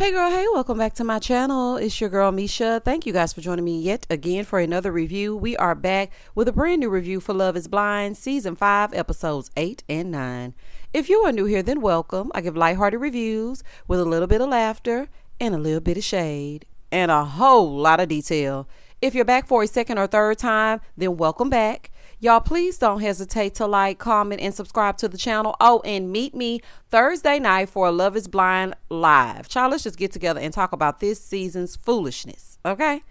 Hey girl, hey, welcome back to my channel. It's your girl Misha. Thank you guys for joining me yet again for another review. We are back with a brand new review for Love is Blind, Season 5, Episodes 8 and 9. If you are new here, then welcome. I give lighthearted reviews with a little bit of laughter and a little bit of shade and a whole lot of detail. If you're back for a second or third time, then welcome back. Y'all, please don't hesitate to like, comment, and subscribe to the channel. Oh, and meet me Thursday night for a Love is Blind live. Child, let's just get together and talk about this season's foolishness, okay?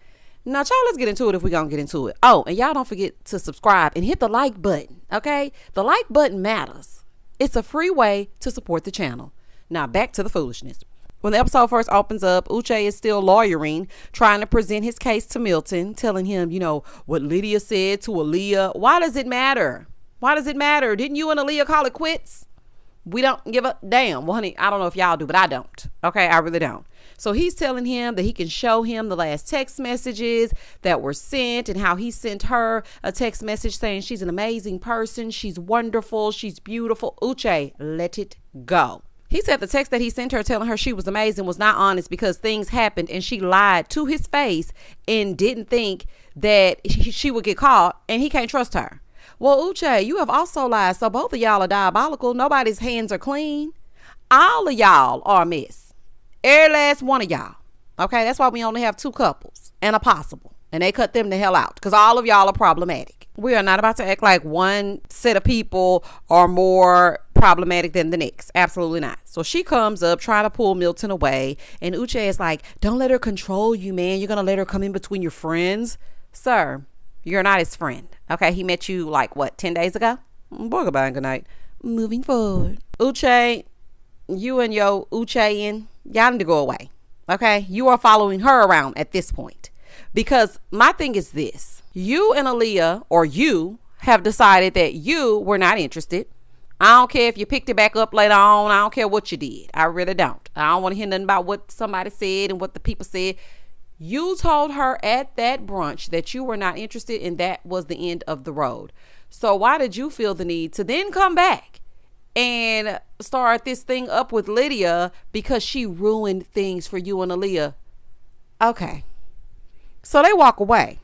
Now, child, let's get into it if we're going to get into it. Oh, and y'all don't forget to subscribe and hit the like button, okay? The like button matters. It's a free way to support the channel. Now, back to the foolishness. When the episode first opens up, Uche is still lawyering, trying to present his case to Milton, telling him, what Lydia said to Aaliyah. Why does it matter? Why does it matter? Didn't you and Aaliyah call it quits? We don't give a damn. Well, honey, I don't know if y'all do, but I don't. Okay, I really don't. So he's telling him that he can show him the last text messages that were sent and how he sent her a text message saying she's an amazing person. She's wonderful. She's beautiful. Uche, let it go. He said the text that he sent her telling her she was amazing was not honest because things happened and she lied to his face and didn't think that she would get caught and he can't trust her. Well, Uche, you have also lied. So both of y'all are diabolical. Nobody's hands are clean. All of y'all are a mess. Every last one of y'all. Okay, that's why we only have 2 couples and a possible. And they cut them the hell out because all of y'all are problematic. We are not about to act like one set of people are more problematic than the next. Absolutely not. So she comes up trying to pull Milton away. And Uche is like, don't let her control you, man. You're going to let her come in between your friends. Sir, you're not his friend. Okay, he met you 10 days ago? Boy, goodbye and good night. Moving forward. Uche, you and your Uche-in, y'all need to go away. Okay, you are following her around at this point. Because my thing is this. You and Aaliyah, or you, have decided that you were not interested. I don't care if you picked it back up later on. I don't care what you did. I really don't. I don't want to hear nothing about what somebody said and what the people said. You told her at that brunch that you were not interested and that was the end of the road. So why did you feel the need to then come back and start this thing up with Lydia because she ruined things for you and Aaliyah? Okay. So they walk away.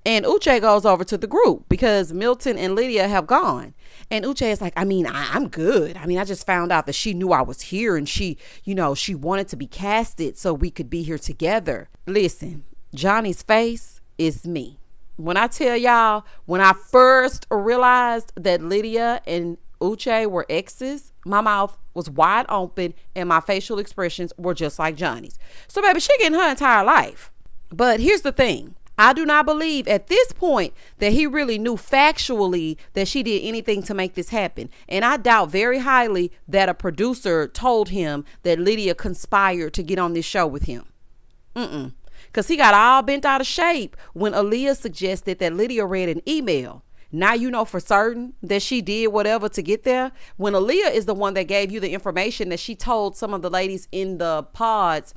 And Uche goes over to the group because Milton and Lydia have gone. And Uche is like, I'm good. I just found out that she knew I was here and she wanted to be casted so we could be here together. Listen, Johnny's face is me. When I tell y'all, when I first realized that Lydia and Uche were exes, my mouth was wide open and my facial expressions were just like Johnny's. So baby, she getting her entire life. But here's the thing. I do not believe at this point that he really knew factually that she did anything to make this happen. And I doubt very highly that a producer told him that Lydia conspired to get on this show with him. Because he got all bent out of shape when Aaliyah suggested that Lydia read an email. Now you know for certain that she did whatever to get there. When Aaliyah is the one that gave you the information that she told some of the ladies in the pods,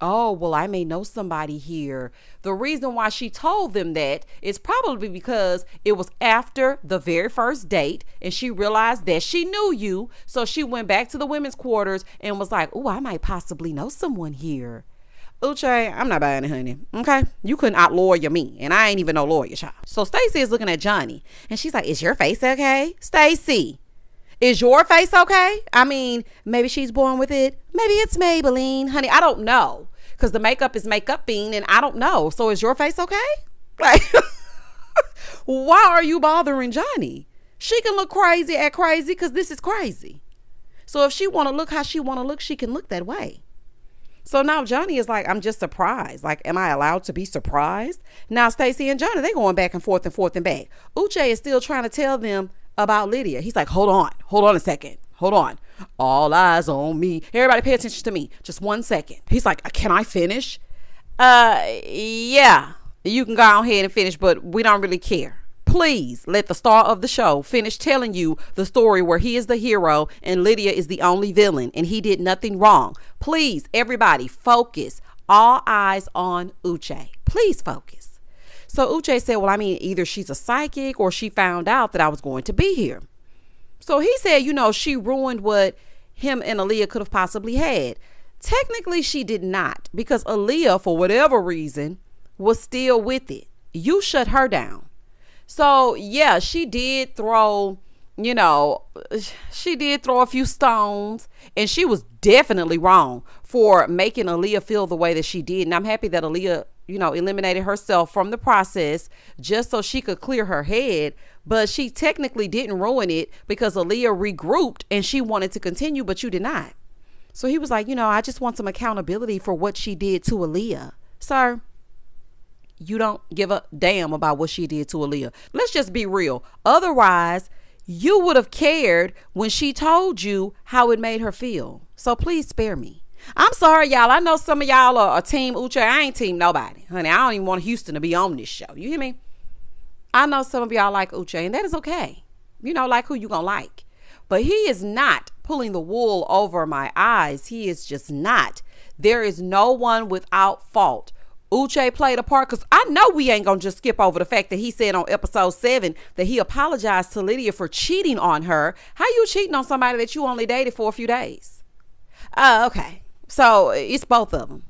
oh, well, I may know somebody here. The reason why she told them that is probably because it was after the very first date and she realized that she knew you. So she went back to the women's quarters and was like, oh, I might possibly know someone here. Uche, I'm not buying it, honey. Okay? You couldn't out-lawyer me, and I ain't even no lawyer, child. So Stacy is looking at Johnny, and she's like, is your face okay? Stacy, is your face okay? Maybe she's born with it. Maybe it's Maybelline. Honey, I don't know. Because the makeup is makeup-ing, and I don't know. So is your face okay? Like, why are you bothering Johnny? She can look crazy at crazy because this is crazy. So if she want to look how she want to look, she can look that way. So now Johnny is like, I'm just surprised. Like, am I allowed to be surprised? Now Stacy and Johnny, they going back and forth and back. Uche is still trying to tell them about Lydia. He's like, hold on a second. Hold on. All eyes on me. Everybody pay attention to me. Just 1 second. He's like, can I finish? Yeah, you can go ahead and finish, but we don't really care. Please let the star of the show finish telling you the story where he is the hero and Lydia is the only villain and he did nothing wrong. Please, everybody, focus. All eyes on Uche. Please focus. So Uche said, well, either she's a psychic or she found out that I was going to be here. So he said, she ruined what him and Aaliyah could have possibly had. Technically, she did not, because Aaliyah, for whatever reason, was still with it. You shut her down. So, yeah, she did throw a few stones, and she was definitely wrong for making Aaliyah feel the way that she did. And I'm happy that Aaliyah, eliminated herself from the process just so she could clear her head. But she technically didn't ruin it because Aaliyah regrouped and she wanted to continue, but you did not. So he was like, I just want some accountability for what she did to Aaliyah. Sir, you don't give a damn about what she did to Aaliyah. Let's just be real. Otherwise, you would have cared when she told you how it made her feel. So please spare me. I'm sorry, y'all. I know some of y'all are team Uche. I ain't team nobody. Honey, I don't even want Houston to be on this show. You hear me? I know some of y'all like Uche, and that is okay. Like who you gonna like. But he is not pulling the wool over my eyes. He is just not. There is no one without fault. Uche played a part, because I know we ain't gonna just skip over the fact that he said on episode 7 that he apologized to Lydia for cheating on her. How you cheating on somebody that you only dated for a few days? Okay. So it's both of them.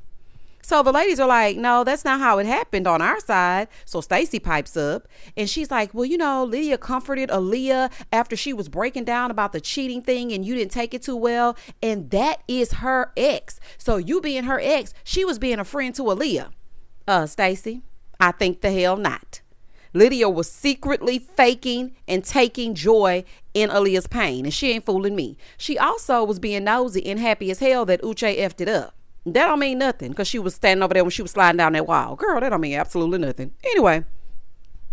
So the ladies are like, no, that's not how it happened on our side. So Stacy pipes up and she's like, well, Lydia comforted Aaliyah after she was breaking down about the cheating thing and you didn't take it too well. And that is her ex. So you being her ex, she was being a friend to Aaliyah. Stacy, I think the hell not. Lydia was secretly faking and taking joy in Aaliyah's pain, and she ain't fooling me. She also was being nosy and happy as hell that Uche effed it up. That don't mean nothing, because she was standing over there when she was sliding down that wall. Girl, that don't mean absolutely nothing. Anyway,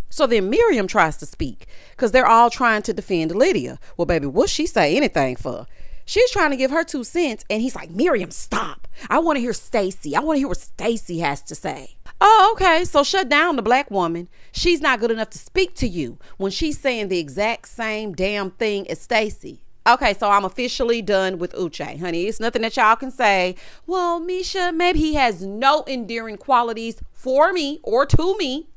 so then Miriam tries to speak, because they're all trying to defend Lydia. Well, baby, what'd she say anything for? She's trying to give her 2 cents, and he's like, Miriam, stop. I want to hear Stacy. I want to hear what Stacy has to say. Oh, okay. So shut down the black woman. She's not good enough to speak to you when she's saying the exact same damn thing as Stacy. Okay, so I'm officially done with Uche, honey. It's nothing that y'all can say. Well, Misha, maybe he has no endearing qualities for me or to me.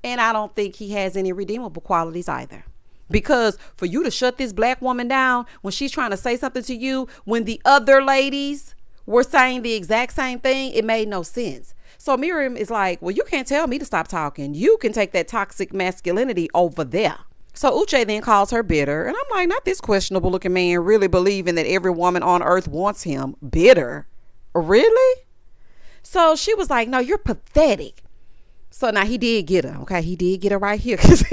And I don't think he has any redeemable qualities either. Because for you to shut this black woman down when she's trying to say something to you, when the other ladies were saying the exact same thing, it made no sense. So Miriam is like, well, you can't tell me to stop talking. You can take that toxic masculinity over there. So Uche then calls her bitter. And I'm like, not this questionable looking man really believing that every woman on earth wants him. Bitter? Really? So she was like, no, you're pathetic. So now he did get her. Okay, he did get her right here, because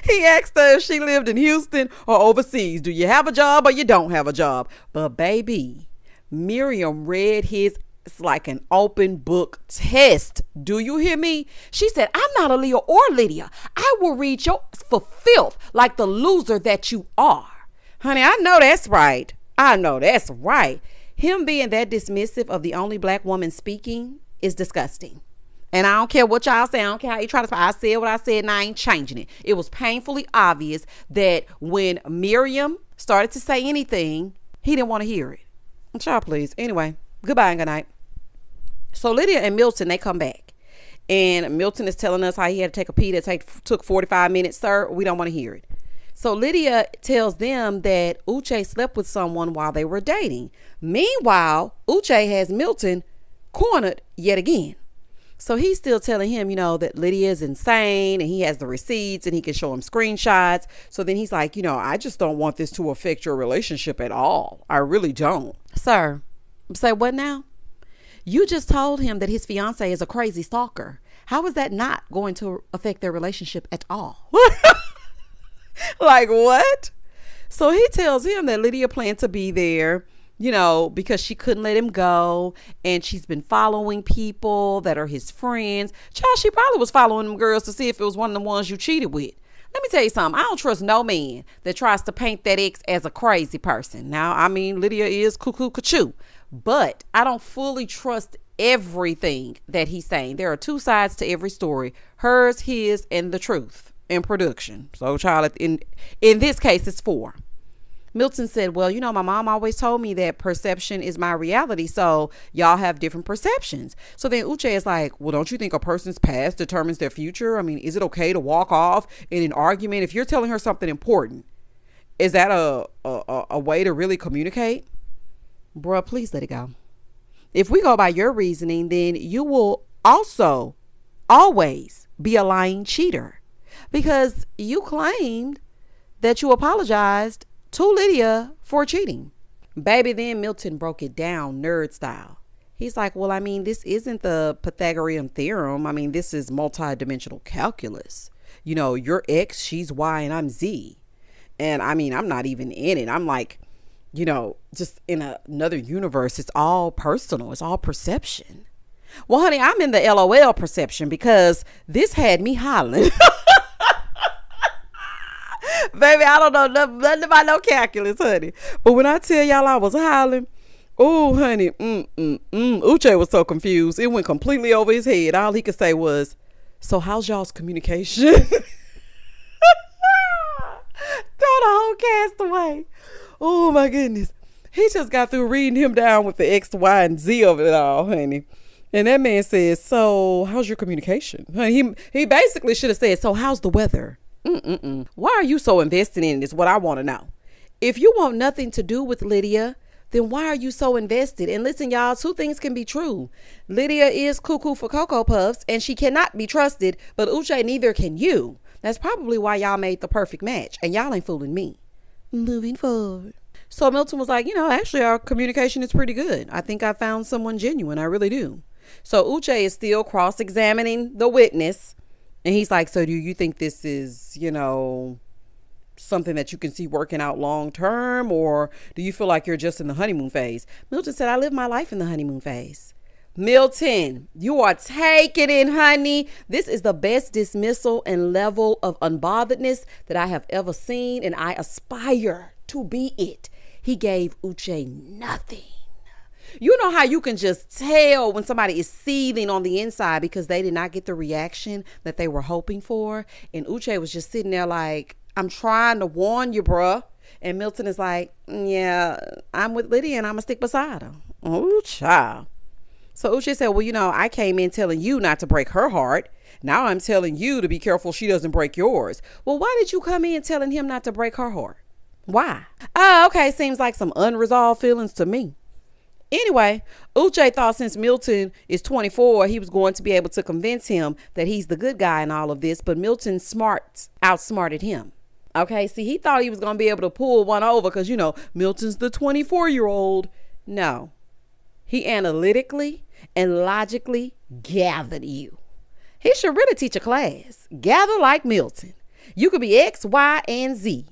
he asked her if she lived in Houston or overseas. Do you have a job or you don't have a job? But baby, Miriam read his. It's like an open book test. Do you hear me? She said, I'm not Aaliyah or Lydia. I will read yours for filth like the loser that you are. Honey, I know that's right. I know that's right. Him being that dismissive of the only black woman speaking is disgusting. And I don't care what y'all say. I don't care how you try to. I said what I said and I ain't changing it. It was painfully obvious that when Miriam started to say anything, he didn't want to hear it. Y'all, please. Anyway, goodbye and good night. So Lydia and Milton, they come back. And Milton is telling us how he had to take a pee that took 45 minutes. Sir, we don't want to hear it. So Lydia tells them that Uche slept with someone while they were dating. Meanwhile, Uche has Milton cornered yet again. So he's still telling him, that Lydia is insane and he has the receipts and he can show him screenshots. So then he's like, I just don't want this to affect your relationship at all. I really don't. Sir, say what now? You just told him that his fiance is a crazy stalker. How is that not going to affect their relationship at all? Like what? So he tells him that Lydia planned to be there, because she couldn't let him go. And she's been following people that are his friends. Child, she probably was following them girls to see if it was one of the ones you cheated with. Let me tell you something. I don't trust no man that tries to paint that ex as a crazy person. Now, I mean, Lydia is cuckoo cuckoo, but I don't fully trust everything that he's saying. There are 2 sides to every story: hers, his, and the truth in production. So, child, in this case, it's 4. Milton said, well, my mom always told me that perception is my reality. So y'all have different perceptions. So then Uche is like, well, don't you think a person's past determines their future? I mean, is it okay to walk off in an argument? If you're telling her something important, is that a way to really communicate? Bruh, please let it go. If we go by your reasoning, then you will also always be a lying cheater, because you claimed that you apologized to Lydia for cheating. Baby, then Milton broke it down nerd style. He's like, well, I mean, this isn't the Pythagorean theorem. I mean, this is multi-dimensional calculus. You know, your X, she's Y, and I'm Z. And I mean, I'm not even in it. I'm like, you know, just in another universe. It's all personal. It's all perception. Well, honey, I'm in the LOL perception, because this had me hollering. Baby, I don't know nothing about no calculus, honey. But when I tell y'all I was hollering, oh, honey, Uche was so confused. It went completely over his head. All he could say was, so how's y'all's communication? Throw the whole cast away. Oh, my goodness. He just got through reading him down with the X, Y, and Z of it all, honey. And that man says, so how's your communication? Honey, he basically should have said, so how's the weather? Why are you so invested in it is what I want to know. If you want nothing to do with Lydia, then why are you so invested? And listen, y'all, two things can be true. Lydia is cuckoo for Cocoa Puffs, and she cannot be trusted, but Uche, neither can you. That's probably why y'all made the perfect match, and y'all ain't fooling me. Moving forward. So Milton was like, you know, actually our communication is pretty good. I think I found someone genuine. I really do. So Uche is still cross-examining the witness. And he's like, so do you think this is, you know, something that you can see working out long term? Or do you feel like you're just in the honeymoon phase? Milton said, I live my life in the honeymoon phase. Milton, you are taking it, honey. This is the best dismissal and level of unbotheredness that I have ever seen, and I aspire to be it. He gave Uche nothing. You know how you can just tell when somebody is seething on the inside because they did not get the reaction that they were hoping for? And Uche was just sitting there like, I'm trying to warn you, bruh. And Milton is like, yeah, I'm with Lydia and I'm going to stick beside her. Oh, child. So Uche said, well, you know, I came in telling you not to break her heart. Now I'm telling you to be careful she doesn't break yours. Well, why did you come in telling him not to break her heart? Why? Oh, okay. Seems like some unresolved feelings to me. Anyway, Uche thought since Milton is 24, he was going to be able to convince him that he's the good guy in all of this. But Milton outsmarted him. Okay, see, he thought he was going to be able to pull one over because, you know, Milton's the 24-year-old. No, he analytically and logically gathered you. He should really teach a class. Gather like Milton. You could be X, Y, and Z.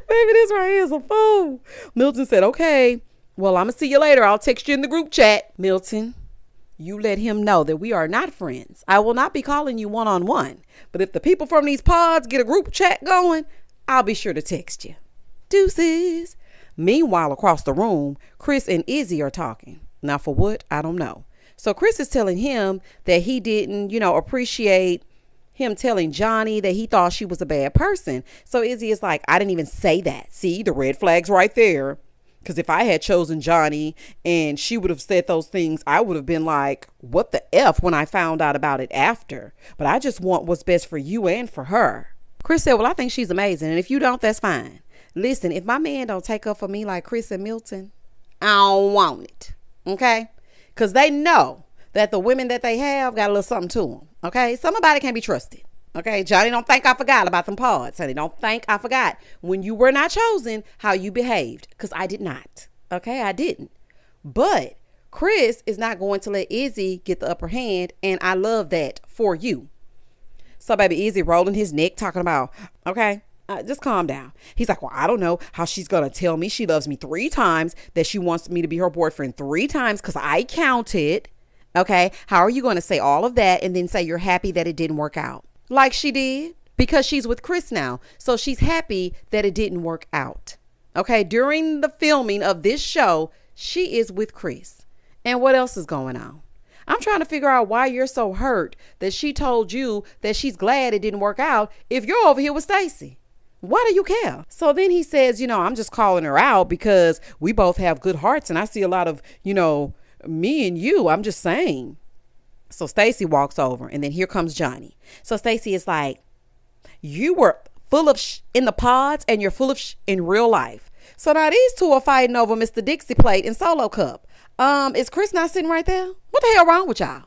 Baby, this right here is a fool. Milton said, okay, well, I'm going to see you later. I'll text you in the group chat. Milton, you let him know that we are not friends. I will not be calling you one-on-one. But if the people from these pods get a group chat going, I'll be sure to text you. Deuces. Meanwhile, across the room, Chris and Izzy are talking. Now, for what? I don't know. So Chris is telling him that he didn't, appreciate him telling Johnny that he thought she was a bad person. So Izzy is like, I didn't even say that. See, the red flag's right there. Because if I had chosen Johnny and she would have said those things, I would have been like, what the F when I found out about it after. But I just want what's best for you and for her. Chris said, well, I think she's amazing. And if you don't, that's fine. Listen, if my man don't take up for me like Chris and Milton, I don't want it. Okay? Because they know that the women that they have got a little something to them. Okay? Somebody can't be trusted. Okay? Johnny, don't think I forgot about them pods, honey. Don't think I forgot when you were not chosen how you behaved. Because I did not. Okay? I didn't. But Chris is not going to let Izzy get the upper hand. And I love that for you. So baby, Izzy rolling his neck talking about, okay, just calm down. He's like, well, I don't know how she's going to tell me she loves me 3 times, that she wants me to be her boyfriend 3 times because I counted. Okay. How are you going to say all of that and then say you're happy that it didn't work out? Like she did, because she's with Chris now. So she's happy that it didn't work out. Okay. During the filming of this show, she is with Chris. And what else is going on? I'm trying to figure out why you're so hurt that she told you that she's glad it didn't work out if you're over here with Stacy. Why do you care? So then he says, I'm just calling her out because we both have good hearts and I see a lot of, me and you. I'm just saying. So Stacy walks over and then here comes Johnny. So Stacy is like, you were full of in the pods and you're full of in real life. So now these two are fighting over Mr. Dixie plate and Solo cup. Is Chris not sitting right there? What the hell wrong with y'all?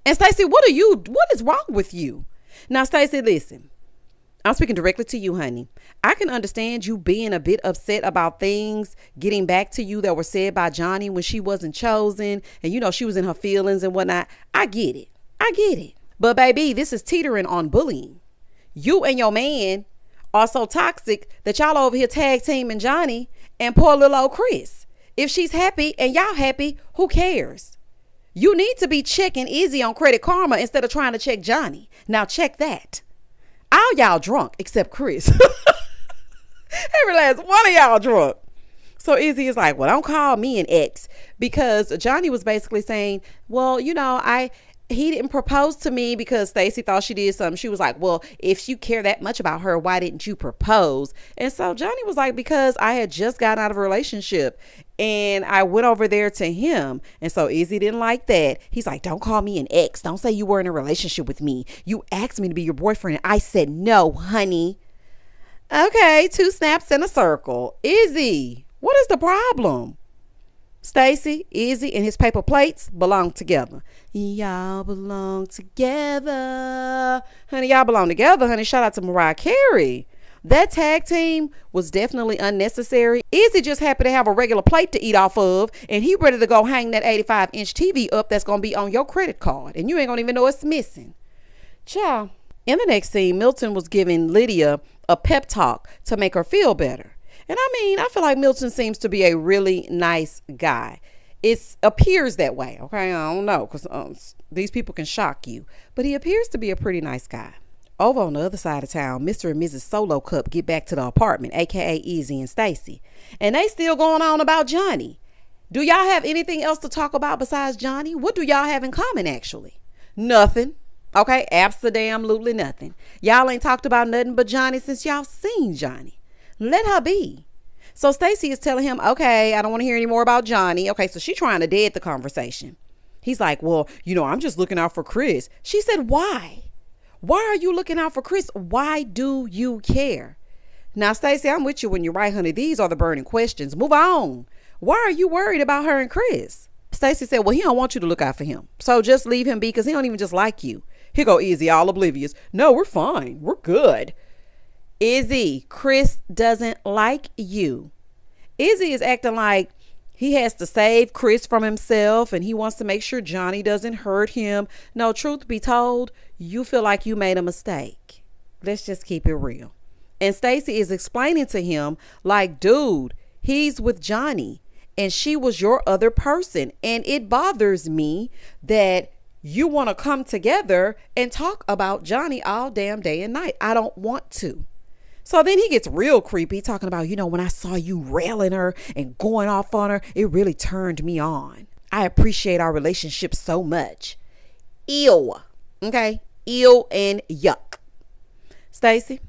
And Stacy, what is wrong with you? Now, Stacy, listen. I'm speaking directly to you, honey. I can understand you being a bit upset about things getting back to you that were said by Johnny when she wasn't chosen. And, she was in her feelings and whatnot. I get it. But, baby, this is teetering on bullying. You and your man are so toxic that y'all over here tag teaming Johnny and poor little old Chris. If she's happy and y'all happy, who cares? You need to be checking Izzy on Credit Karma instead of trying to check Johnny. Now, check that. All y'all drunk except Chris. Every last one of y'all drunk. So Izzy is like, well, don't call me an ex, because Johnny was basically saying, well, he didn't propose to me because Stacy thought she did something. She was like, well, if you care that much about her, why didn't you propose? And so Johnny was like, because I had just gotten out of a relationship and I went over there to him. And so Izzy didn't like that. He's like, don't call me an ex. Don't say you were in a relationship with me. You asked me to be your boyfriend. And I said, no, honey. Okay, 2 snaps in a circle. Izzy, what is the problem? Stacy, Izzy, and his paper plates belong together. Y'all belong together. Honey, y'all belong together, honey. Shout out to Mariah Carey. That tag team was definitely unnecessary. Izzy just happy to have a regular plate to eat off of, and he ready to go hang that 85-inch TV up that's going to be on your credit card, and you ain't going to even know it's missing. Ciao. In the next scene, Milton was giving Lydia a pep talk to make her feel better. And I feel like Milton seems to be a really nice guy. It appears that way. Okay. I don't know, because these people can shock you, but he appears to be a pretty nice guy. Over on the other side of town, Mr. and Mrs. Solo Cup get back to the apartment, aka Izzy and Stacy, and they still going on about Johnny. Do y'all have anything else to talk about besides Johnny? What do y'all have in common, actually? Nothing. Okay. Absolutely nothing. Y'all ain't talked about nothing but Johnny since y'all seen Johnny. Let her be. So Stacy is telling him, okay, I don't want to hear any more about Johnny. Okay, so she's trying to dead the conversation. He's like, well, I'm just looking out for Chris. She said, why? Why are you looking out for Chris? Why do you care? Now, Stacy, I'm with you when you're right, honey. These are the burning questions. Move on. Why are you worried about her and Chris? Stacy said, well, he don't want you to look out for him. So just leave him be, because he don't even just like you. Here go Izzy, all oblivious. No, we're fine. We're good. Izzy, Chris doesn't like you. Izzy is acting like he has to save Chris from himself and he wants to make sure Johnny doesn't hurt him. No, truth be told, you feel like you made a mistake. Let's just keep it real. And Stacy is explaining to him like, dude, he's with Johnny and she was your other person. And it bothers me that you want to come together and talk about Johnny all damn day and night. I don't want to. So then he gets real creepy talking about, when I saw you railing her and going off on her, it really turned me on. I appreciate our relationship so much. Ew. Okay. Ew and yuck. Stacy,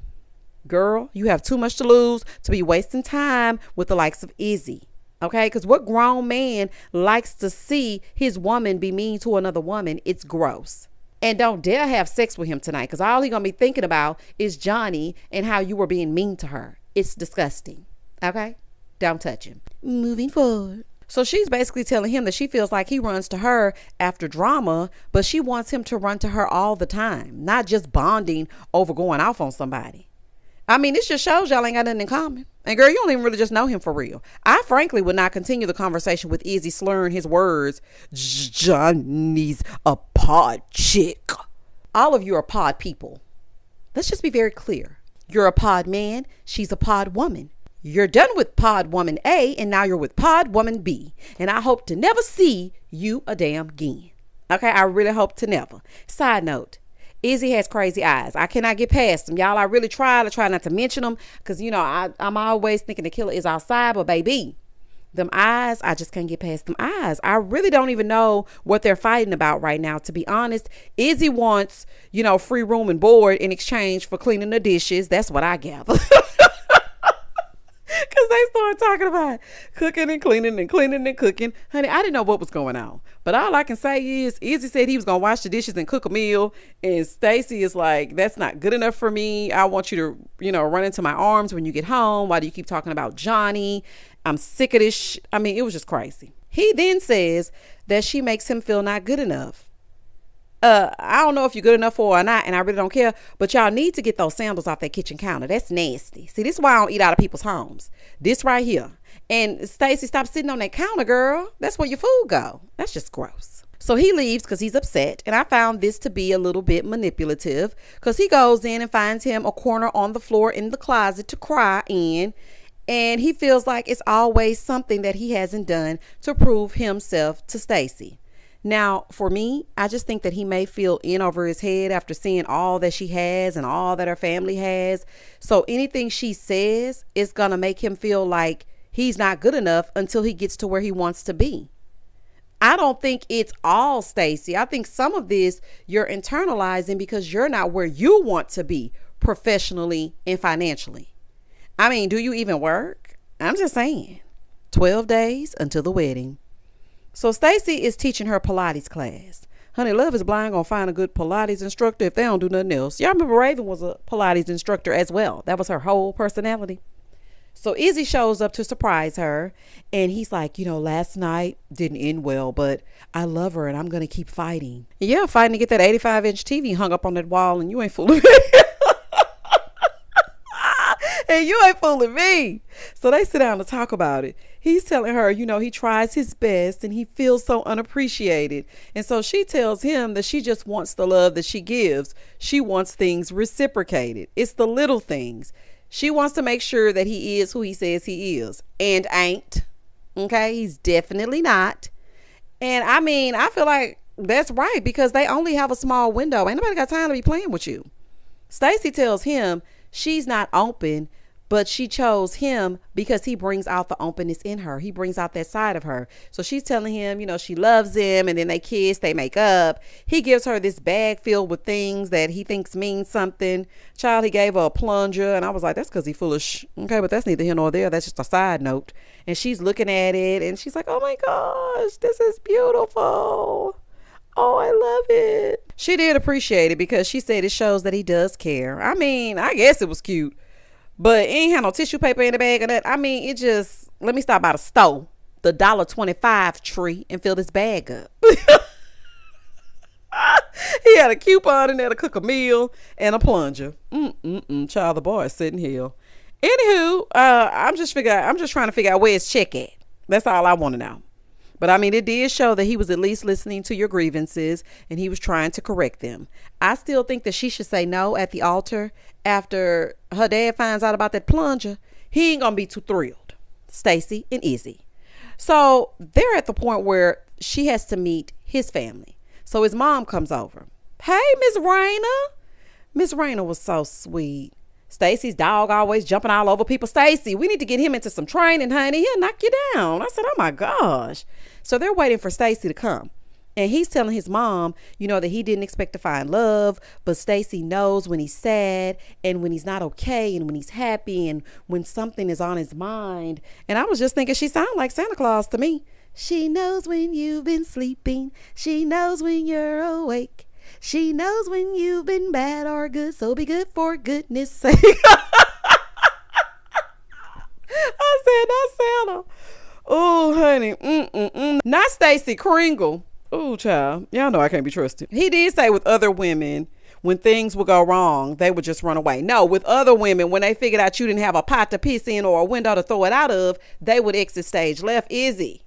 girl, you have too much to lose to be wasting time with the likes of Izzy. Okay. Because what grown man likes to see his woman be mean to another woman? It's gross. And don't dare have sex with him tonight, because all he's going to be thinking about is Johnny and how you were being mean to her. It's disgusting. Okay? Don't touch him. Moving forward. So she's basically telling him that she feels like he runs to her after drama, but she wants him to run to her all the time, not just bonding over going off on somebody. This just shows y'all ain't got nothing in common. And girl, you don't even really just know him for real. I frankly would not continue the conversation with Izzy slurring his words. Johnny's a pod chick. All of you are pod people. Let's just be very clear. You're a pod man. She's a pod woman. You're done with pod woman A and now you're with pod woman B. And I hope to never see you a damn again. Okay, I really hope to never. Side note. Izzy has crazy eyes. I cannot get past them. Y'all, I really try not to mention them because, I'm always thinking the killer is outside. But baby, them eyes, I just can't get past them eyes. I really don't even know what they're fighting about right now, to be honest. Izzy wants, free room and board in exchange for cleaning the dishes. That's what I gather. Because they started talking about cooking and cleaning and cleaning and cooking. Honey, I didn't know what was going on. But all I can say is Izzy said he was going to wash the dishes and cook a meal. And Stacy is like, that's not good enough for me. I want you to, run into my arms when you get home. Why do you keep talking about Johnny? I'm sick of this. I mean, it was just crazy. He then says that she makes him feel not good enough. I don't know if you're good enough for her or not, and I really don't care, but y'all need to get those sandals off that kitchen counter. That's nasty. See, this is why I don't eat out of people's homes. This right here. And Stacy, stop sitting on that counter, girl. That's where your food go. That's just gross. So he leaves because he's upset, and I found this to be a little bit manipulative because he goes in and finds him a corner on the floor in the closet to cry in, and he feels like it's always something that he hasn't done to prove himself to Stacy. Now, for me, I just think that he may feel in over his head after seeing all that she has and all that her family has. So anything she says is going to make him feel like he's not good enough until he gets to where he wants to be. I don't think it's all Stacy. I think some of this you're internalizing because you're not where you want to be professionally and financially. I mean, do you even work? I'm just saying. 12 days until the wedding. So Stacy is teaching her Pilates class. Honey, Love is Blind gonna find a good Pilates instructor if they don't do nothing else. Y'all remember Raven was a Pilates instructor as well. That was her whole personality. So Izzy shows up to surprise her, and he's like, last night didn't end well, but I love her and I'm gonna keep fighting. Yeah, fighting to get that 85-inch TV hung up on that wall, and you ain't fooling me. And you ain't fooling me. So they sit down to talk about it. He's telling her, he tries his best and he feels so unappreciated. And so she tells him that she just wants the love that she gives. She wants things reciprocated. It's the little things. She wants to make sure that he is who he says he is and ain't. Okay, he's definitely not. And I mean, I feel like that's right because they only have a small window. Ain't nobody got time to be playing with you. Stacy tells him she's not open, but she chose him because he brings out the openness in her. He brings out that side of her. So she's telling him, she loves him, and then they kiss, they make up. He gives her this bag filled with things that he thinks means something. Child, he gave her a plunger, and I was like, that's because he's foolish. Okay, but that's neither here nor there. That's just a side note. And she's looking at it, and she's like, oh my gosh, this is beautiful. Oh, I love it. She did appreciate it because she said it shows that he does care. I mean, I guess it was cute. But it ain't had no tissue paper in the bag or that. I mean, it just, let me stop by the store, the $1.25 tree, and fill this bag up. He had a coupon in there to cook a meal and a plunger. Child, the boy is sitting here. Anywho, I'm just trying to figure out where his check at. That's all I want to know. But I mean, it did show that he was at least listening to your grievances and he was trying to correct them. I still think that she should say no at the altar after her dad finds out about that plunger. He ain't gonna be too thrilled. Stacy and Izzy. So they're at the point where she has to meet his family. So his mom comes over. Hey, Miss Raina. Miss Raina was so sweet. Stacy's dog always jumping all over people. Stacy, we need to get him into some training, honey. He'll knock you down. I said, oh my gosh. So they're waiting for Stacy to come. And he's telling his mom, that he didn't expect to find love, but Stacy knows when he's sad and when he's not okay and when he's happy and when something is on his mind. And I was just thinking she sounded like Santa Claus to me. She knows when you've been sleeping. She knows when you're awake. She knows when you've been bad or good, so be good for goodness sake. I said, not Santa. Oh, honey. Not Stacy Kringle. Oh, child. Y'all know I can't be trusted. He did say with other women, when things would go wrong, they would just run away. No, with other women, when they figured out you didn't have a pot to piss in or a window to throw it out of, they would exit stage left. Izzy.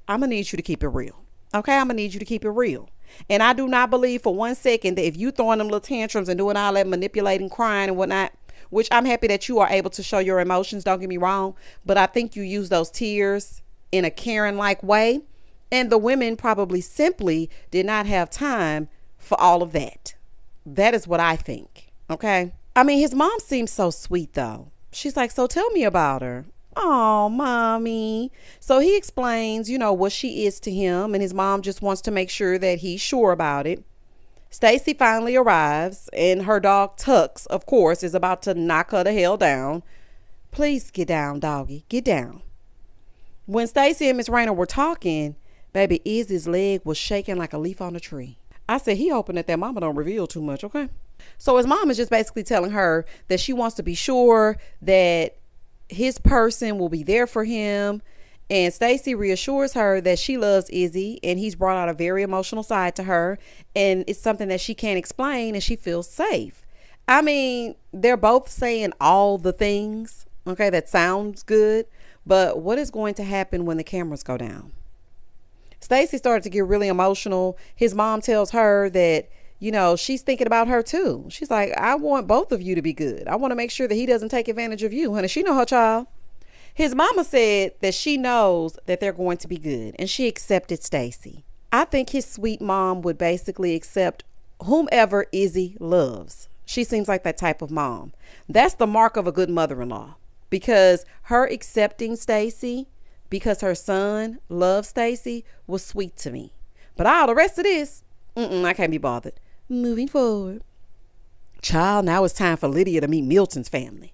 I'm going to need you to keep it real. Okay, I'm going to need you to keep it real. And I do not believe for 1 second that if you throwing them little tantrums and doing all that manipulating, crying and whatnot, which I'm happy that you are able to show your emotions, don't get me wrong, but I think you use those tears in a Karen-like way. And the women probably simply did not have time for all of that. That is what I think. Okay. I mean, his mom seems so sweet though. She's like, so tell me about her. Oh, mommy. So he explains, what she is to him. And his mom just wants to make sure that he's sure about it. Stacy finally arrives, and her dog Tux, of course, is about to knock her the hell down. Please get down, doggy. Get down. When Stacy and Miss Rayner were talking, baby Izzy's leg was shaking like a leaf on a tree. I said, he hoping that mama don't reveal too much, okay? So his mom is just basically telling her that she wants to be sure that his person will be there for him. And Stacy reassures her that she loves Izzy and he's brought out a very emotional side to her. And it's something that she can't explain and she feels safe. I mean, they're both saying all the things. Okay, that sounds good. But what is going to happen when the cameras go down? Stacy started to get really emotional. His mom tells her that, she's thinking about her too. She's like, I want both of you to be good. I want to make sure that he doesn't take advantage of you, honey. She know her child. His mama said that she knows that they're going to be good, and she accepted Stacy. I think his sweet mom would basically accept whomever Izzy loves. She seems like that type of mom. That's the mark of a good mother-in-law, because her accepting Stacy because her son loves Stacy was sweet to me. But all the rest of this, I can't be bothered. Moving forward. Child, now it's time for Lydia to meet Milton's family.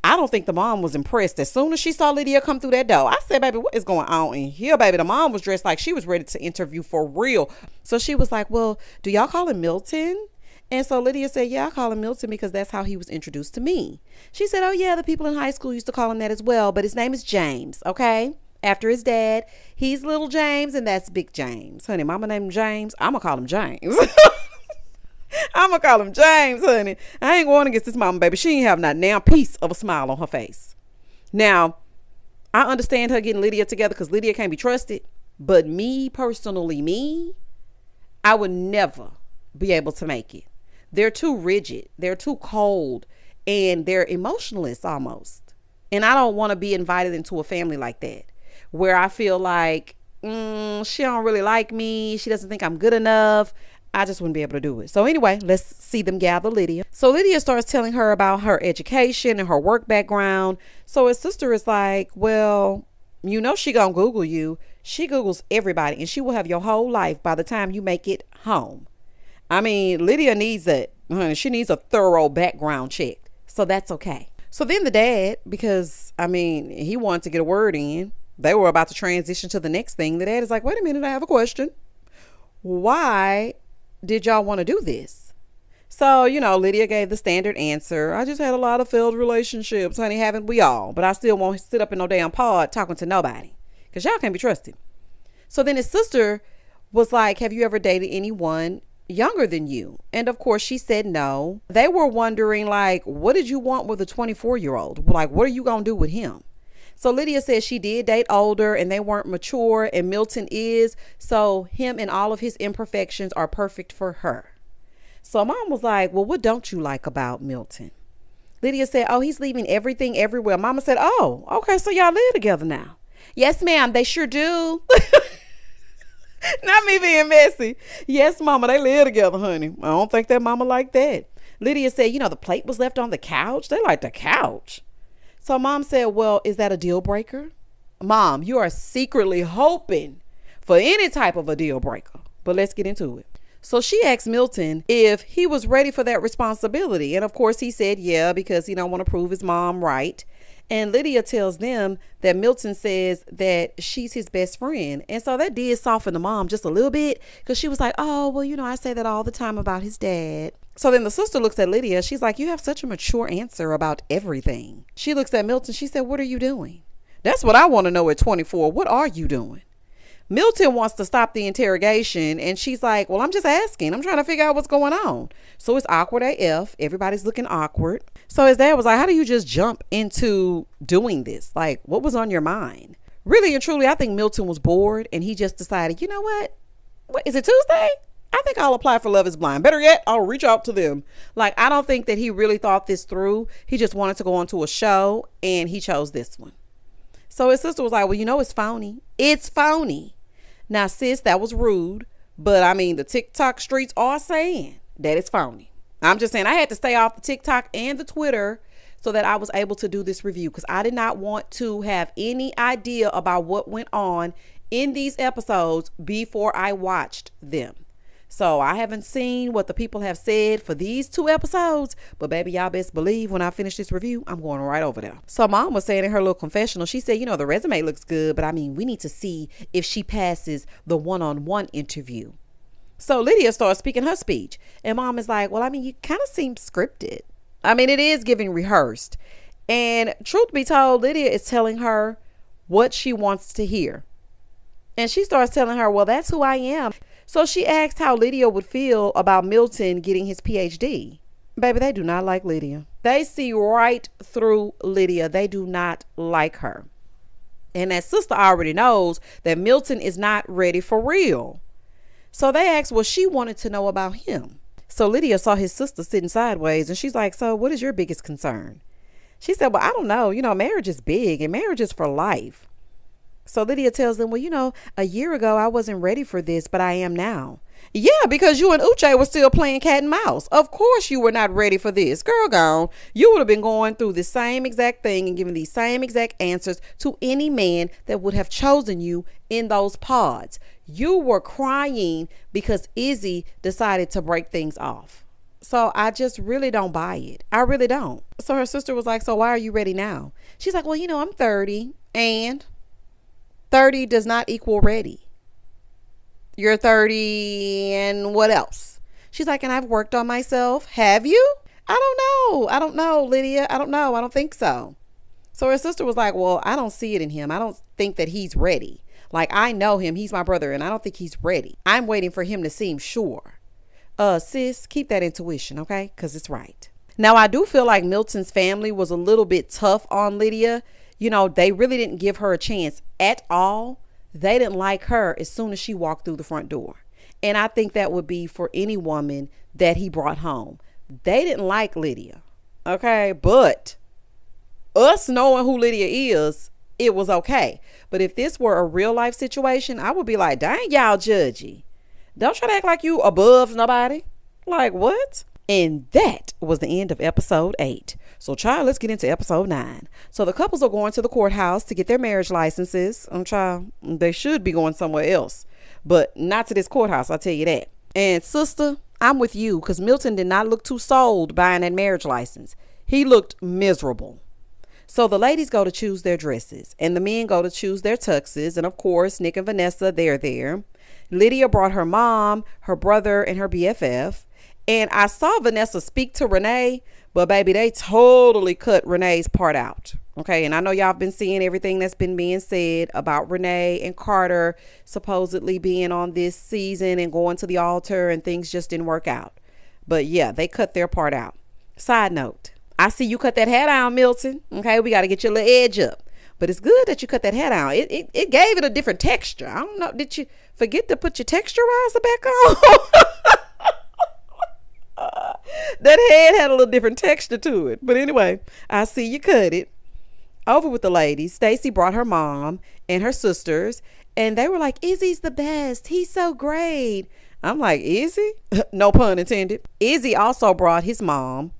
I don't think the mom was impressed. As soon as she saw Lydia come through that door, I said, baby, what is going on in here, baby? The mom was dressed like she was ready to interview for real. So she was like, well, do y'all call him Milton? And so Lydia said, yeah, I call him Milton because that's how he was introduced to me. She said, oh, yeah, the people in high school used to call him that as well. But his name is James, okay? After his dad, he's little James and that's big James. Honey, mama named him James. I'm going to call him James. I'm going to call him James, honey. I ain't going against this mama, baby. She ain't have not now piece of a smile on her face. Now, I understand her getting Lydia together because Lydia can't be trusted. But me, personally, I would never be able to make it. They're too rigid. They're too cold. And they're emotionless almost. And I don't want to be invited into a family like that, where I feel like she don't really like me. She doesn't think I'm good enough. I just wouldn't be able to do it. So anyway, let's see them gather Lydia. So Lydia starts telling her about her education and her work background. So his sister is like, well, she gonna Google you. She Googles everybody and she will have your whole life by the time you make it home. I mean, Lydia needs it. She needs a thorough background check. So that's okay. So then the dad, because he wanted to get a word in. They were about to transition to the next thing. The dad is like, wait a minute, I have a question. Why did y'all want to do this? So, Lydia gave the standard answer. I just had a lot of failed relationships, honey, haven't we all? But I still won't sit up in no damn pod talking to nobody because y'all can't be trusted. So then his sister was like, have you ever dated anyone younger than you? And of course she said no. They were wondering, like, what did you want with a 24-year-old? Like, what are you going to do with him? So Lydia said she did date older and they weren't mature, and Milton is. So him and all of his imperfections are perfect for her. So mom was like, well, what don't you like about Milton? Lydia said, oh, he's leaving everything everywhere. Mama said, oh, okay, so y'all live together now. Yes, ma'am, they sure do. Not me being messy. Yes, mama, they live together, honey. I don't think that mama like that. Lydia said, the plate was left on the couch. They like the couch. So mom said, well, is that a deal breaker? Mom, you are secretly hoping for any type of a deal breaker. But let's get into it. So she asked Milton if he was ready for that responsibility. And of course he said, yeah, because he don't want to prove his mom right. And Lydia tells them that Milton says that she's his best friend. And so that did soften the mom just a little bit, because she was like, oh, well, I say that all the time about his dad. So then the sister looks at Lydia. She's like, you have such a mature answer about everything. She looks at Milton. She said, what are you doing? That's what I want to know at 24. What are you doing? Milton wants to stop the interrogation. And she's like, well, I'm just asking. I'm trying to figure out what's going on. So it's awkward AF. Everybody's looking awkward. So his dad was like, how do you just jump into doing this? Like, what was on your mind? Really and truly, I think Milton was bored and he just decided, you know what? Is it Tuesday? I think I'll apply for Love is Blind. Better yet, I'll reach out to them. Like, I don't think that he really thought this through. He just wanted to go onto a show and he chose this one. So his sister was like, well, it's phony. It's phony. Now, sis, that was rude. But the TikTok streets are saying that it's phony. I'm just saying I had to stay off the TikTok and the Twitter so that I was able to do this review, because I did not want to have any idea about what went on in these episodes before I watched them. So I haven't seen what the people have said for these 2 episodes, but baby, y'all best believe when I finish this review, I'm going right over there. So mom was saying in her little confessional, she said, the resume looks good, but I mean, we need to see if she passes the one-on-one interview. So Lydia starts speaking her speech, and mom is like, well, I mean, you kind of seem scripted. I mean, it is giving rehearsed. And truth be told, Lydia is telling her what she wants to hear. And she starts telling her, well, that's who I am. So she asked how Lydia would feel about Milton getting his PhD. Baby, they do not like Lydia. They see right through Lydia. They do not like her. And that sister already knows that Milton is not ready for real. So they asked what she wanted to know about him. So Lydia saw his sister sitting sideways, and she's like, so what is your biggest concern? She said, well, I don't know. Marriage is big, and marriage is for life. So Lydia tells them, well, a year ago, I wasn't ready for this, but I am now. Yeah, because you and Uche were still playing cat and mouse. Of course you were not ready for this. Girl gone. You would have been going through the same exact thing and giving these same exact answers to any man that would have chosen you in those pods. You were crying because Izzy decided to break things off. So I just really don't buy it. I really don't. So her sister was like, so why are you ready now? She's like, well, I'm 30 and 30 does not equal ready. You're 30 and what else? She's like, and I've worked on myself. Have you? I don't know, Lydia. I don't know. I don't think so. So her sister was like, well, I don't see it in him. I don't think that he's ready. Like, I know him. He's my brother, and I don't think he's ready. I'm waiting for him to seem sure. Sis, keep that intuition, okay? Because it's right. Now, I do feel like Milton's family was a little bit tough on Lydia. They really didn't give her a chance at all. They didn't like her as soon as she walked through the front door. And I think that would be for any woman that he brought home. They didn't like Lydia. Okay. But us knowing who Lydia is, it was okay. But if this were a real life situation, I would be like, dang, y'all judgy. Don't try to act like you above nobody. Like what? And that was the end of episode 8. So, child, let's get into episode 9. So the couples are going to the courthouse to get their marriage licenses. Child, they should be going somewhere else, but not to this courthouse, I'll tell you that. And sister, I'm with you, because Milton did not look too sold buying that marriage license. He looked miserable. So the ladies go to choose their dresses, and the men go to choose their tuxes. And of course, Nick and Vanessa, they're there. Lydia brought her mom, her brother, and her BFF. And I saw Vanessa speak to Renee, but baby, they totally cut Renee's part out. Okay. And I know y'all have been seeing everything that's been being said about Renee and Carter supposedly being on this season and going to the altar, and things just didn't work out. But yeah, they cut their part out. Side note, I see you cut that hat out, Milton. Okay. We got to get your little edge up. But it's good that you cut that hat out. It gave it a different texture. I don't know. Did you forget to put your texturizer back on? That head had a little different texture to it. But anyway, I see you cut it. Over with the ladies. Stacy brought her mom and her sisters, and they were like, Izzy's the best. He's so great. I'm like, Izzy? No pun intended. Izzy also brought his mom.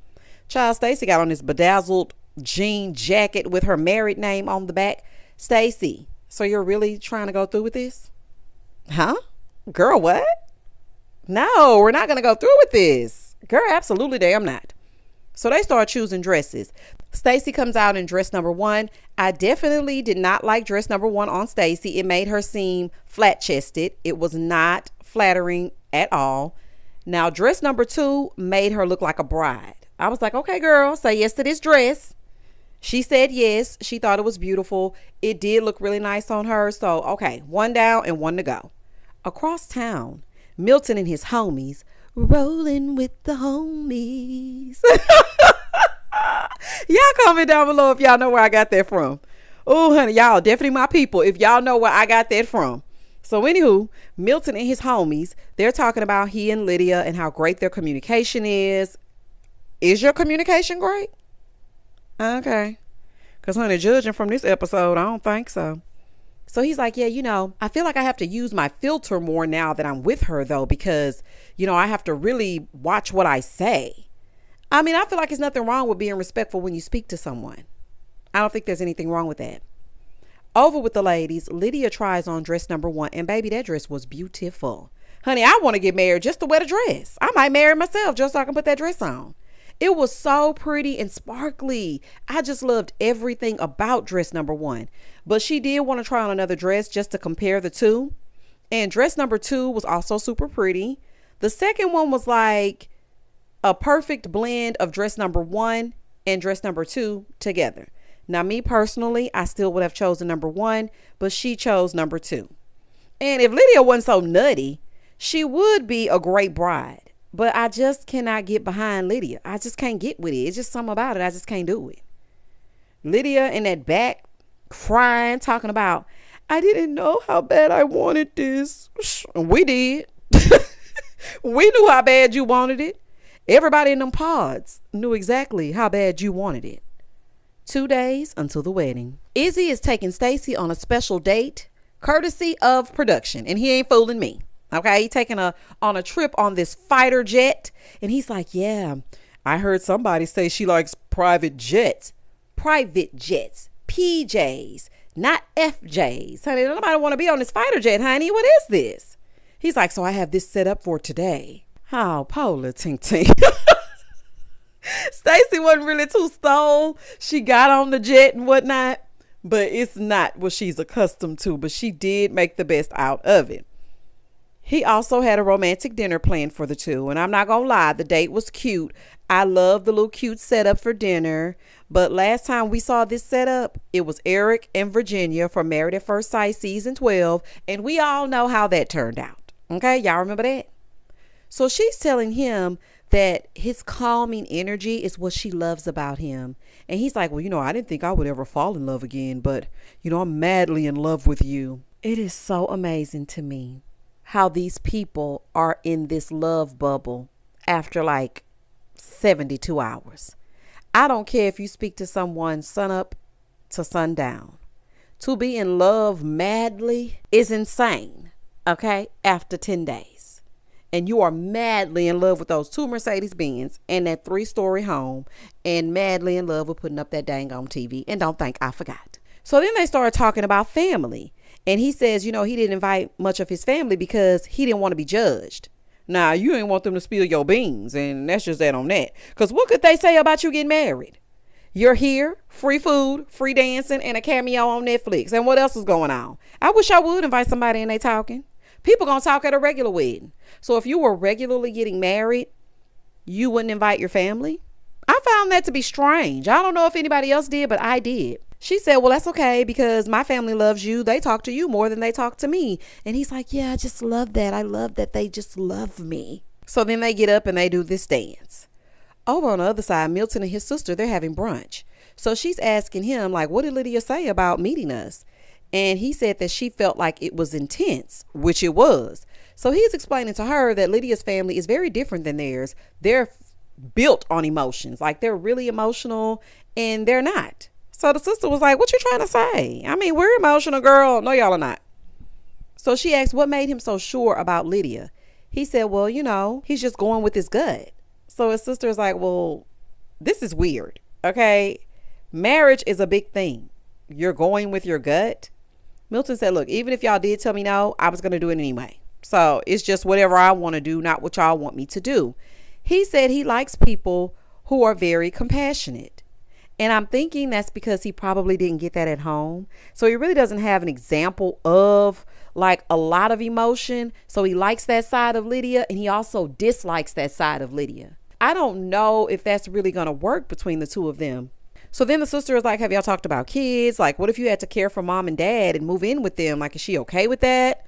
Child, Stacy got on this bedazzled jean jacket with her married name on the back. Stacy, so you're really trying to go through with this? Huh? Girl, what? No, we're not going to go through with this. Girl, absolutely damn not. So they start choosing dresses. Stacy comes out in dress number 1. I definitely did not like dress number 1 on Stacy. It made her seem flat chested. It was not flattering at all. Now, dress number 2 made her look like a bride. I was like, okay, girl, say yes to this dress. She said yes. She thought it was beautiful. It did look really nice on her. So, okay, 1 down and 1 to go. Across town, Milton and his homies rolling with the homies. Y'all comment down below if y'all know where I got that from. Oh, honey, y'all definitely my people if y'all know where I got that from. So anywho, Milton and his homies, they're talking about he and Lydia and how great their communication is. Is your communication great? Okay. Because, honey, judging from this episode, I don't think so. So he's like, yeah, I feel like I have to use my filter more now that I'm with her, though, because, I have to really watch what I say. I mean, I feel like there's nothing wrong with being respectful when you speak to someone. I don't think there's anything wrong with that. Over with the ladies, Lydia tries on dress number 1, and baby, that dress was beautiful. Honey, I want to get married just to wear the dress. I might marry myself just so I can put that dress on. It was so pretty and sparkly. I just loved everything about dress number one. But she did want to try on another dress just to compare the two. And dress number two was also super pretty. The second one was like a perfect blend of dress number one and dress number two together. Now, me personally, I still would have chosen number one, but she chose number two. And if Lydia wasn't so nutty, she would be a great bride. But I just cannot get behind Lydia. I just can't get with it. It's just something about it. I just can't do it. Lydia in that back crying, talking about, I didn't know how bad I wanted this. We did. We knew how bad you wanted it. Everybody in them pods knew exactly how bad you wanted it. 2 days until the wedding. Izzy is taking Stacy on a special date, courtesy of production. And he ain't fooling me. Okay, he taking on a trip on this fighter jet. And he's like, yeah, I heard somebody say she likes private jets. Private jets. PJs. Not FJs. Honey, nobody want to be on this fighter jet, honey. What is this? He's like, so I have this set up for today. Oh, Paula Tink Tink. Stacy wasn't really too stole. She got on the jet and whatnot. But it's not what she's accustomed to. But she did make the best out of it. He also had a romantic dinner planned for the two. And I'm not going to lie, the date was cute. I love the little cute setup for dinner. But last time we saw this setup, it was Eric and Virginia for Married at First Sight season 12. And we all know how that turned out. Okay, y'all remember that? So she's telling him that his calming energy is what she loves about him. And he's like, well, I didn't think I would ever fall in love again. But, I'm madly in love with you. It is so amazing to me how these people are in this love bubble after like 72 hours. I don't care if you speak to someone sun up to sundown. To be in love madly is insane, okay? After 10 days. And you are madly in love with those 2 Mercedes-Benz and that 3-story home and madly in love with putting up that dang on TV. And don't think I forgot. So then they started talking about family. And he says, he didn't invite much of his family because he didn't want to be judged. Nah, you ain't want them to spill your beans. And that's just that on that. Because what could they say about you getting married? You're here, free food, free dancing, and a cameo on Netflix. And what else is going on? I wish I would invite somebody and they talking. People gonna talk at a regular wedding. So if you were regularly getting married, you wouldn't invite your family? I found that to be strange. I don't know if anybody else did, but I did. She said, well, that's okay because my family loves you. They talk to you more than they talk to me. And he's like, yeah, I just love that. I love that they just love me. So then they get up and they do this dance. Over on the other side, Milton and his sister, they're having brunch. So she's asking him, like, what did Lydia say about meeting us? And he said that she felt like it was intense, which it was. So he's explaining to her that Lydia's family is very different than theirs. They're built on emotions. Like they're really emotional and they're not. So the sister was like, what you trying to say? I mean, we're emotional, girl. No, y'all are not. So she asked what made him so sure about Lydia. He said, well, he's just going with his gut. So his sister is like, well, this is weird. Okay. Marriage is a big thing. You're going with your gut. Milton said, look, even if y'all did tell me no, I was going to do it anyway. So it's just whatever I want to do, not what y'all want me to do. He said he likes people who are very compassionate. And I'm thinking that's because he probably didn't get that at home. So he really doesn't have an example of like a lot of emotion. So he likes that side of Lydia and he also dislikes that side of Lydia. I don't know if that's really going to work between the two of them. So then the sister is like, have y'all talked about kids? Like, what if you had to care for mom and dad and move in with them? Like, is she okay with that?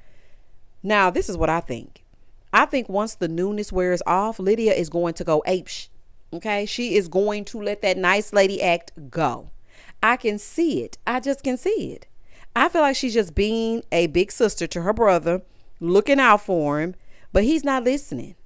Now, this is what I think. I think once the newness wears off, Lydia is going to go apeshit. Okay, she is going to let that nice lady act go. I can see it. I just can see it. I feel like she's just being a big sister to her brother, looking out for him, but he's not listening.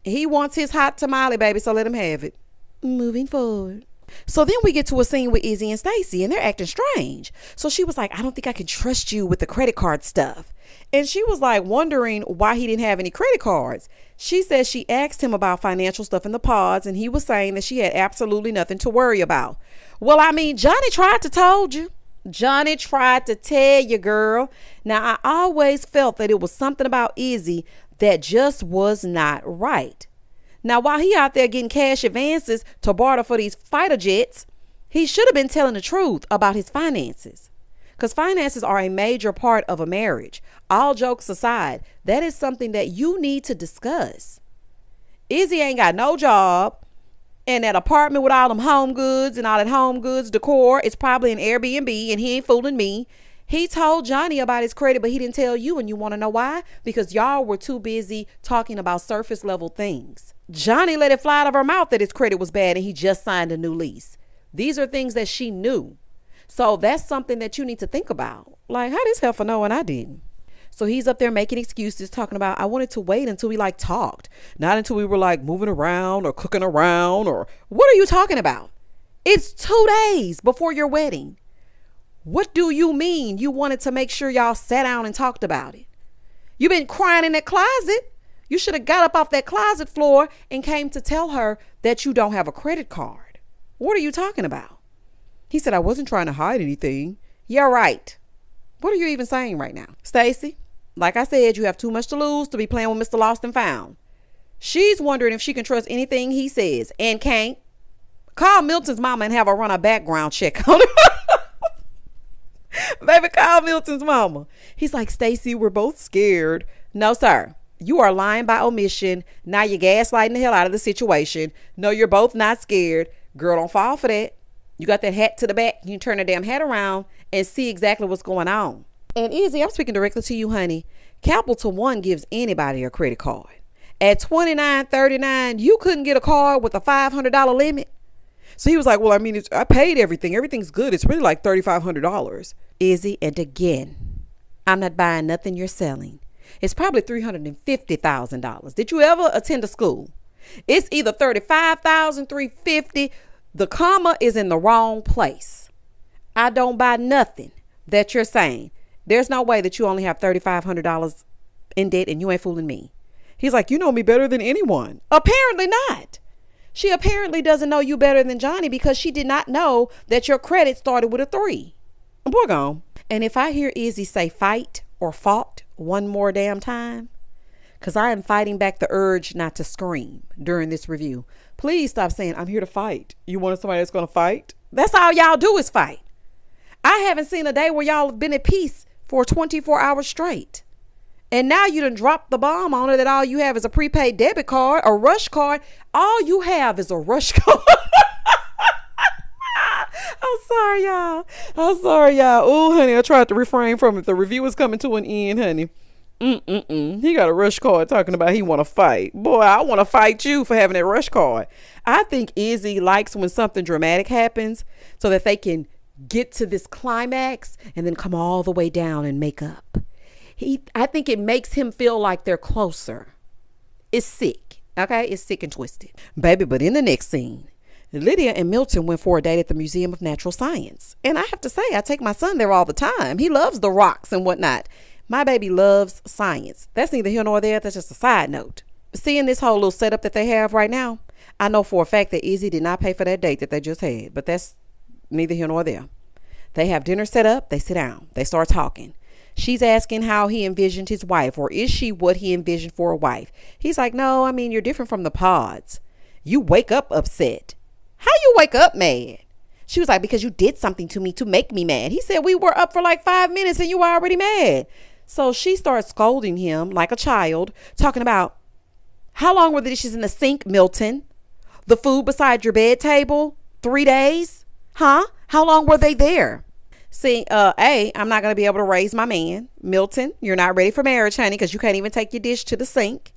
He wants his hot tamale, baby, so let him have it. Moving forward. So then we get to a scene with Izzy and Stacy and they're acting strange. So she was like, I don't think I can trust you with the credit card stuff. And she was like wondering why he didn't have any credit cards. She said she asked him about financial stuff in the pods and he was saying that she had absolutely nothing to worry about. Well, I mean, Johnny tried to told you. Johnny tried to tell you, girl. Now, I always felt that it was something about Izzy that just was not right. Now, while he out there getting cash advances to barter for these fighter jets, he should have been telling the truth about his finances. Because finances are a major part of a marriage. All jokes aside, that is something that you need to discuss. Izzy ain't got no job. And that apartment with all them home goods and all that home goods decor is probably an Airbnb, and he ain't fooling me. He told Johnny about his credit, but he didn't tell you. And you want to know why? Because y'all were too busy talking about surface level things. Johnny let it fly out of her mouth that his credit was bad and he just signed a new lease. These are things that she knew. So that's something that you need to think about. Like, how this heifer know and I didn't? So he's up there making excuses, talking about, I wanted to wait until we like talked, not until we were like moving around or cooking around, or what are you talking about? It's 2 days before your wedding. What do you mean you wanted to make sure y'all sat down and talked about it? You've been crying in that closet. You should have got up off that closet floor and came to tell her that you don't have a credit card. What are you talking about? He said, I wasn't trying to hide anything. You're right. What are you even saying right now? Stacy, like I said, you have too much to lose to be playing with Mr. Lost and Found. She's wondering if she can trust anything he says and can't. Call Milton's mama and have her run a background check on her. Baby, call Milton's mama. He's like, Stacy, we're both scared. No, sir. You are lying by omission. Now you're gaslighting the hell out of the situation. No, you're both not scared. Girl, don't fall for that. You got that hat to the back. You can turn the damn hat around and see exactly what's going on. And Izzy, I'm speaking directly to you, honey. Capital One gives anybody a credit card. At $29.39, you couldn't get a card with a $500 limit. So he was like, well, I mean, I paid everything. Everything's good. It's really like $3,500. Izzy, and again, I'm not buying nothing you're selling. It's probably $350,000. Did you ever attend a school? It's either $35,350. The comma is in the wrong place. I don't buy nothing that you're saying. There's no way that you only have $3,500 in debt and you ain't fooling me. He's like, you know me better than anyone. Apparently not. She apparently doesn't know you better than Johnny because she did not know that your credit started with a 3. Boy, gone. And if I hear Izzy say fight or fought one more damn time, because I am fighting back the urge not to scream during this review. Please stop saying, I'm here to fight. You want somebody that's going to fight? That's all y'all do is fight. I haven't seen a day where y'all have been at peace for 24 hours straight. And now you done dropped the bomb on her that all you have is a prepaid debit card, a rush card. All you have is a rush card. I'm sorry, y'all. Oh, honey, I tried to refrain from it. The review is coming to an end, honey. He got a rush card talking about he want to fight. Boy, I want to fight you for having that rush card. I think Izzy likes when something dramatic happens so that they can get to this climax and then come all the way down and make up. I think it makes him feel like they're closer. It's sick. Okay. It's sick and twisted, baby. But in the next scene, Lydia and Milton went for a date at the Museum of Natural Science. And I have to say, I take my son there all the time. He loves the rocks and whatnot. My baby loves science. That's neither here nor there. That's just a side note. Seeing this whole little setup that they have right now, I know for a fact that Izzy did not pay for that date that they just had, but that's neither here nor there. They have dinner set up. They sit down. They start talking. She's asking how he envisioned his wife, or is she what he envisioned for a wife? He's like, no, I mean, you're different from the pods. You wake up upset. How you wake up mad? She was like, because you did something to me to make me mad. He said, we were up for like 5 minutes and you were already mad. So she starts scolding him like a child, talking about, how long were the dishes in the sink, Milton? The food beside your bed table? 3 days? Huh? How long were they there? See, I'm not going to be able to raise my man. Milton, you're not ready for marriage, honey, because you can't even take your dish to the sink.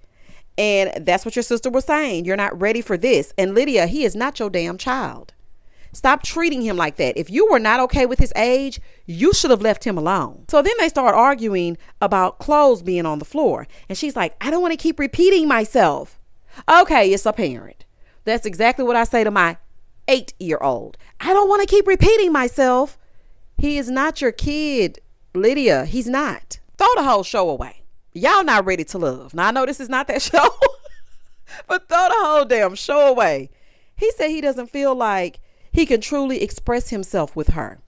And that's what your sister was saying. You're not ready for this. And Lydia, he is not your damn child. Stop treating him like that. If you were not okay with his age, you should have left him alone. So then they start arguing about clothes being on the floor. And she's like, I don't want to keep repeating myself. Okay, it's apparent. That's exactly what I say to my 8-year-old. I don't want to keep repeating myself. He is not your kid, Lydia. He's not. Throw the whole show away. Y'all not ready to love. Now, I know this is not that show, but throw the whole damn show away. He said he doesn't feel like he can truly express himself with her.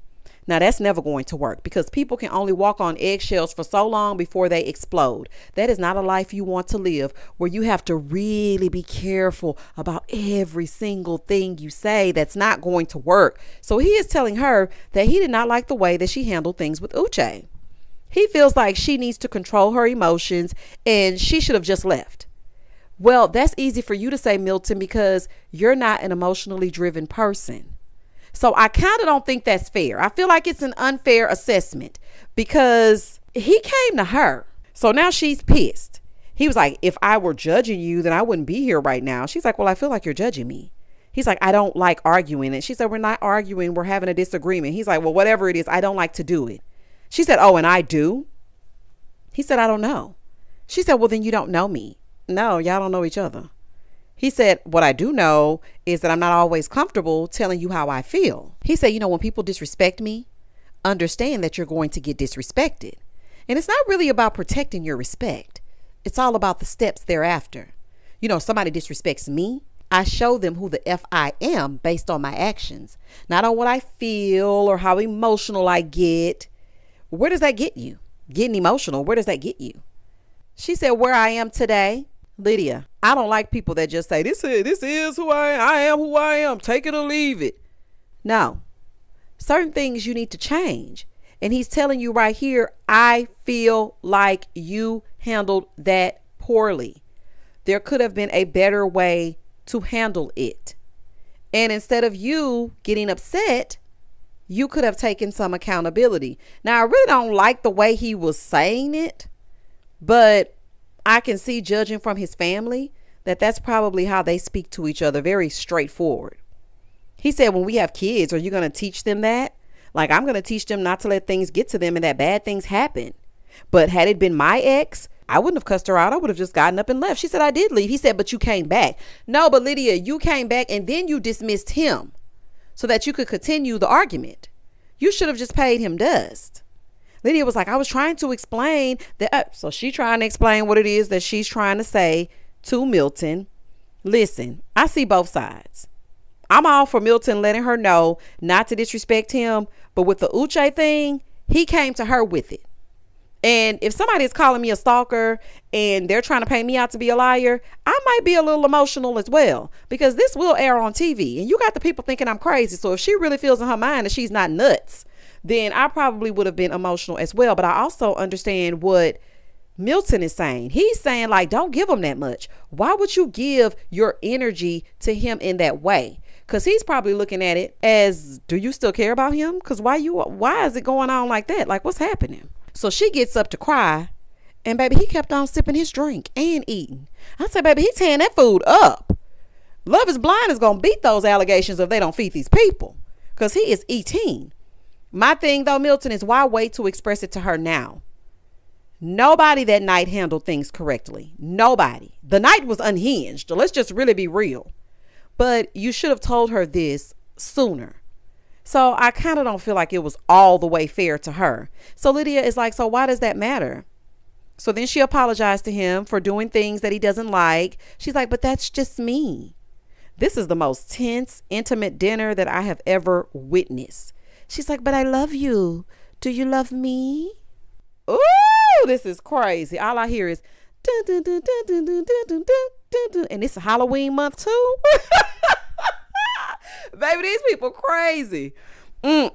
Now, that's never going to work because people can only walk on eggshells for so long before they explode. That is not a life you want to live, where you have to really be careful about every single thing you say. That's not going to work. So he is telling her that he did not like the way that she handled things with Uche. He feels like she needs to control her emotions and she should have just left. Well, that's easy for you to say, Milton, because you're not an emotionally driven person. So I kind of don't think that's fair. I feel like it's an unfair assessment because he came to her. So now she's pissed. He was like, if I were judging you, then I wouldn't be here right now. She's like, well, I feel like you're judging me. He's like, I don't like arguing. And she said, we're not arguing. We're having a disagreement. He's like, well, whatever it is, I don't like to do it. She said, oh, and I do? He said, I don't know. She said, well, then you don't know me. No, y'all don't know each other. He said, what I do know is that I'm not always comfortable telling you how I feel. He said, you know, when people disrespect me, understand that you're going to get disrespected. And it's not really about protecting your respect. It's all about the steps thereafter. You know, somebody disrespects me, I show them who the F I am based on my actions, not on what I feel or how emotional I get. Where does that get you? Getting emotional, where does that get you? She said, where I am today. Lydia, I don't like people that just say, this is who I am. I am who I am. Take it or leave it. No, certain things you need to change. And he's telling you right here, I feel like you handled that poorly. There could have been a better way to handle it. And instead of you getting upset, you could have taken some accountability. Now, I really don't like the way he was saying it, but I can see, judging from his family, that that's probably how they speak to each other. Very straightforward. He said, when we have kids, are you going to teach them that? Like, I'm going to teach them not to let things get to them and that bad things happen. But had it been my ex, I wouldn't have cussed her out. I would have just gotten up and left. She said, I did leave. He said, but you came back. No, but Lydia, you came back and then you dismissed him so that you could continue the argument. You should have just paid him dust. Lydia was like, I was trying to explain that. So she trying to explain what it is that she's trying to say to Milton. Listen, I see both sides. I'm all for Milton letting her know not to disrespect him. But with the Uche thing, he came to her with it. And if somebody is calling me a stalker and they're trying to paint me out to be a liar, I might be a little emotional as well, because this will air on TV and you got the people thinking I'm crazy. So if she really feels in her mind that she's not nuts, then I probably would have been emotional as well. But I also understand what Milton is saying. He's saying, like, don't give him that much. Why would you give your energy to him in that way? Because he's probably looking at it as, do you still care about him? Because why is it going on like that? Like, what's happening? So she gets up to cry, and baby, he kept on sipping his drink and eating. I said, baby, he tearing that food up. Love is Blind is going to beat those allegations if they don't feed these people, because he is eating. My thing though, Milton, is why wait to express it to her now? Nobody that night handled things correctly. Nobody. The night was unhinged. Let's just really be real. But you should have told her this sooner. So I kind of don't feel like it was all the way fair to her. So Lydia is like, so why does that matter? So then she apologized to him for doing things that he doesn't like. She's like, but that's just me. This is the most tense, intimate dinner that I have ever witnessed. She's like, but I love you. Do you love me? Ooh, this is crazy. All I hear is dun, dun, dun, dun, dun, dun, dun, dun, dun, dun. And it's a Halloween month too. Baby, these people crazy. And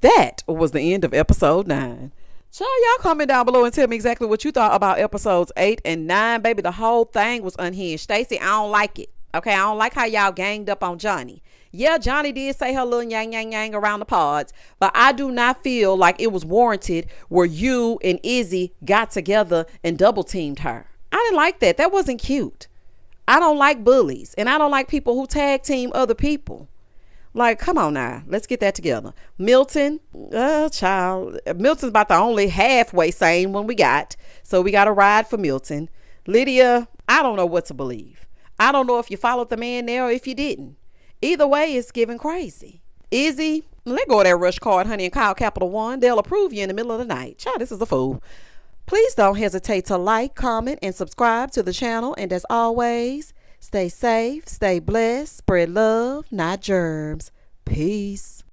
that was the end of episode 9. So y'all comment down below and tell me exactly what you thought about episodes 8 and 9. Baby, the whole thing was unhinged. Stacy, I don't like it. Okay, I don't like how y'all ganged up on Johnny. Yeah, Johnny did say her little yang, yang, yang around the pods, but I do not feel like it was warranted where you and Izzy got together and double teamed her. I didn't like that. That wasn't cute. I don't like bullies, and I don't like people who tag team other people. Like, come on now, let's get that together. Milton, Milton's about the only halfway sane one we got, so we got a ride for Milton. Lydia, I don't know what to believe. I don't know if you followed the man there or if you didn't. Either way, it's giving crazy. Izzy, let go of that rush card, honey, and call Capital One. They'll approve you in the middle of the night. Child, this is a fool. Please don't hesitate to like, comment, and subscribe to the channel. And as always, stay safe, stay blessed, spread love, not germs. Peace.